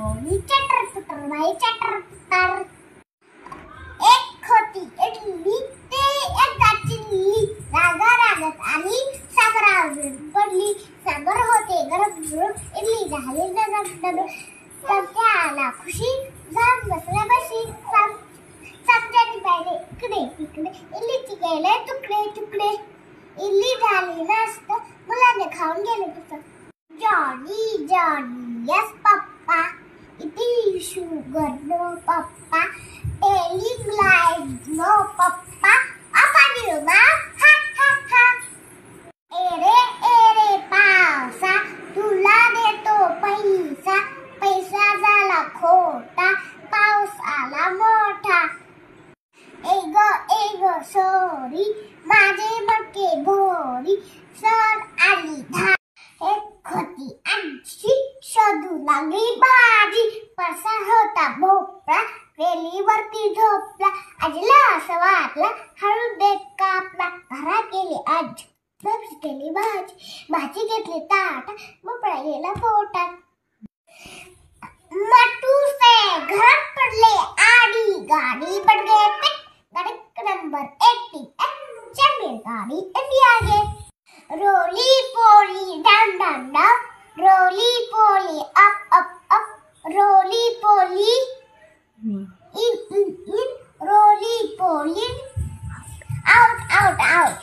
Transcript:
दोन्ही चटर चटर बाई चटर चटर. एक होती इडली ते एकदा चिल्ली, रागा रागत आली सागरावर पडली. सागर होते गरम गरम, इडली झाली नरम नरम. त्याला खुशी जाम बसल्या बशी. समजाने पाहिले इकडे तिकडे, इडलीचे गेले तुकडे तुकडे. इडली झाली मस्त, मुलाने खाऊन गेले पुस्तक. जॉनी जॉनी यस पप्पा, इटिंग शुगर नो पप्पा, टेलिंग लाईज नो पप्पा, आपण येऊ मा हा हा हा. एरे पावसा, तुला देतो पैसा, पैसा झाला खोटा, पाऊस आला मोठा. एग सोरी, माझे मटके भोरी, सर आली धार. एक होती आजी, शोधू लागली भाजी, पसार होता भोपळा, वेलीवरती झोपला. आजीला असं वाटलं, हळू देत कापला. घरात गेली आजी, केली भाजी घेतली ताट, भोपळा गेला पोटात. मटू से घर पडले आडी, गाडी पड़ गए पिट, गाड़ी नंबर 88, चल गाड़ी इंडिया गेट. रोली पोली डाउन डाउन डाउन, रोली पोली अप अप अप, रोली पोली इन इन इन, रोली पोली आउट आउट आउट.